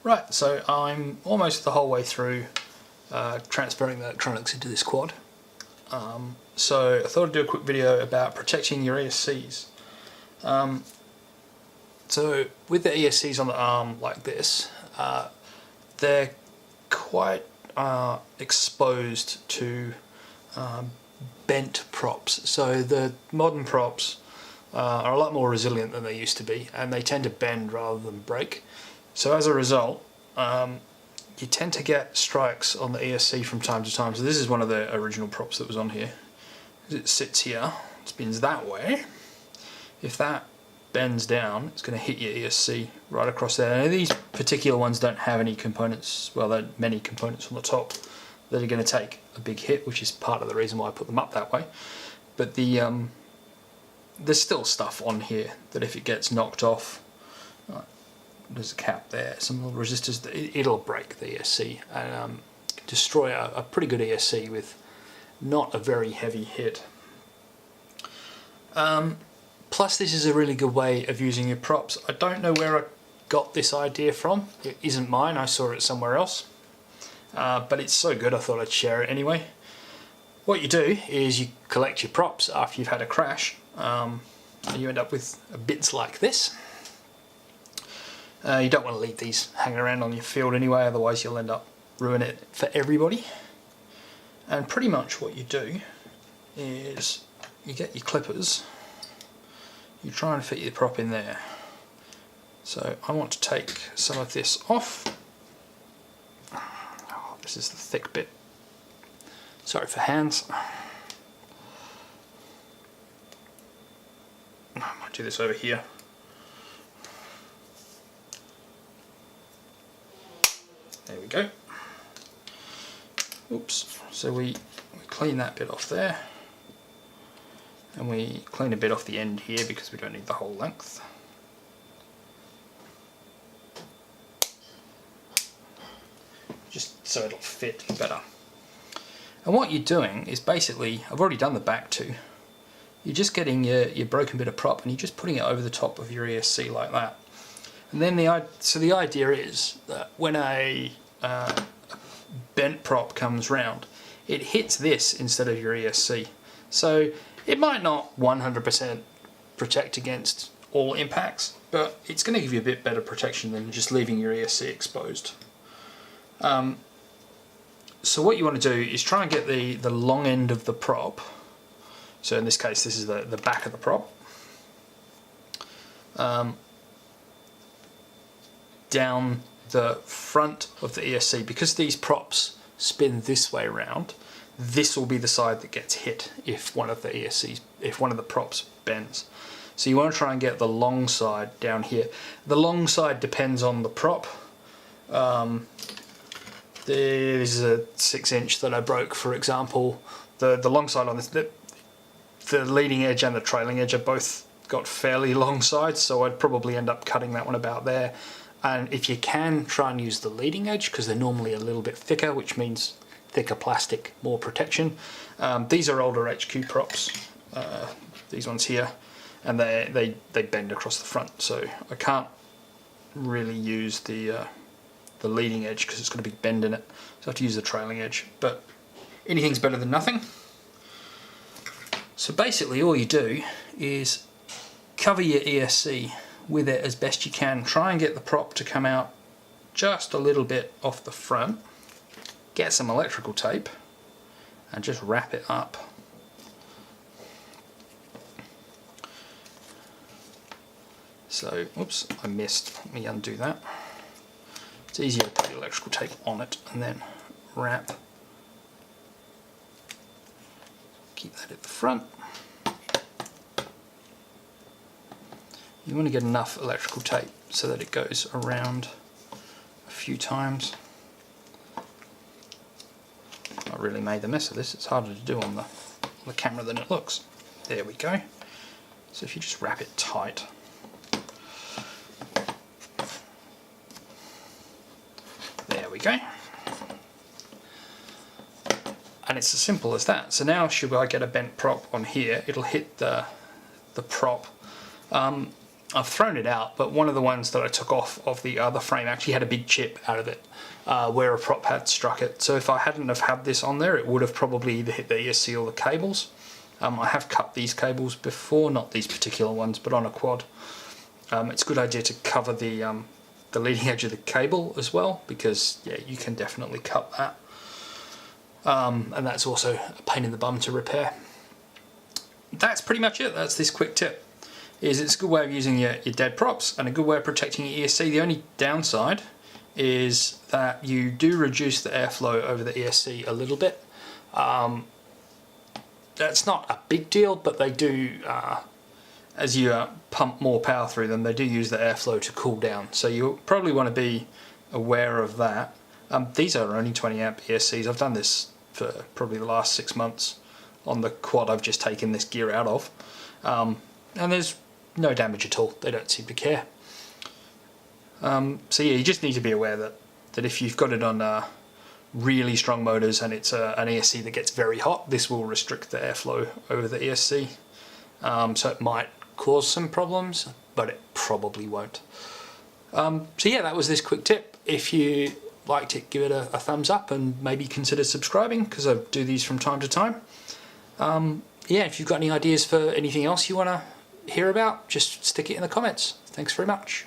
Right, so I'm almost the whole way through transferring the electronics into this quad. So I thought I'd do a quick video about protecting your ESCs. So with the ESCs on the arm like this, they're quite exposed to bent props. So the modern props are a lot more resilient than they used to be, and they tend to bend rather than break. So as a result, you tend to get strikes on the ESC from time to time. So this is one of the original props that was on here. It sits here, it spins that way. If that bends down, it's going to hit your ESC right across there. And these particular ones don't have any components, well, there are many components on the top that are going to take a big hit, which is part of the reason why I put them up that way. But there's still stuff on here that if it gets knocked off, there's a cap there, some little resistors, it'll break the ESC and destroy a pretty good ESC with not a very heavy hit. Plus this is a really good way of using your props. I don't know where I got this idea from. It isn't mine, I saw it somewhere else. But it's so good I thought I'd share it anyway. What you do is you collect your props after you've had a crash, and you end up with bits like this. You don't want to leave these hanging around on your field anyway, otherwise you'll end up ruining it for everybody. And pretty much what you do is you get your clippers, you try and fit your prop in there. So I want to take some of this off. Oh, this is the thick bit. Sorry for hands. I might do this over here. There we go. Oops. So we clean that bit off there, and we clean a bit off the end here because we don't need the whole length. Just so it'll fit better. And what you're doing is basically, I've already done the back two, you're just getting your broken bit of prop and you're just putting it over the top of your ESC like that. And then the idea is that when a bent prop comes round, it hits this instead of your ESC. So it might not 100% protect against all impacts, but it's going to give you a bit better protection than just leaving your ESC exposed. So what you want to do is try and get the long end of the prop. So in this case this is the back of the prop. Down the front of the ESC, because these props spin this way around, this will be the side that gets hit if one of the ESCs, if one of the props bends. So you want to try and get the long side down here. The long side depends on the prop. This is a 6-inch that I broke, for example. The long side on this, the leading edge and the trailing edge are both got fairly long sides, so I'd probably end up cutting that one about there. And if you can, try and use the leading edge because they're normally a little bit thicker, which means thicker plastic, more protection. These are older HQ props, these ones here, and they bend across the front, so I can't really use the leading edge because it's got a big bend in it, so I have to use the trailing edge. But anything's better than nothing. So basically all you do is cover your ESC with it as best you can. Try and get the prop to come out just a little bit off the front. Get some electrical tape and just wrap it up. So, oops, I missed. Let me undo that. It's easier to put the electrical tape on it and then wrap. Keep that at the front. You want to get enough electrical tape so that it goes around a few times. I really made a mess of this. It's harder to do on the camera than it looks. There we go. So if you just wrap it tight. There we go. And it's as simple as that. So now should I get a bent prop on here, it'll hit the prop. I've thrown it out, but one of the ones that I took off of the other frame actually had a big chip out of it where a prop had struck it. So if I hadn't have had this on there, it would have probably either hit the ESC or the cables. I have cut these cables before, not these particular ones, but on a quad. It's a good idea to cover the leading edge of the cable as well, because yeah, you can definitely cut that. And that's also a pain in the bum to repair. That's pretty much it. That's this quick tip. It's a good way of using your dead props and a good way of protecting your ESC. The only downside is that you do reduce the airflow over the ESC a little bit. That's not a big deal, but they do, as you pump more power through them, they do use the airflow to cool down. So you probably want to be aware of that. These are only 20 amp ESCs. I've done this for probably the last 6 months on the quad I've just taken this gear out of. And there's no damage at all. They don't seem to care. So yeah, you just need to be aware that if you've got it on really strong motors and it's an ESC that gets very hot, this will restrict the airflow over the ESC. So it might cause some problems, but it probably won't. So yeah, that was this quick tip. If you liked it, give it a thumbs up and maybe consider subscribing, because I do these from time to time. Yeah, if you've got any ideas for anything else you want to hear about, just stick it in the comments. Thanks very much.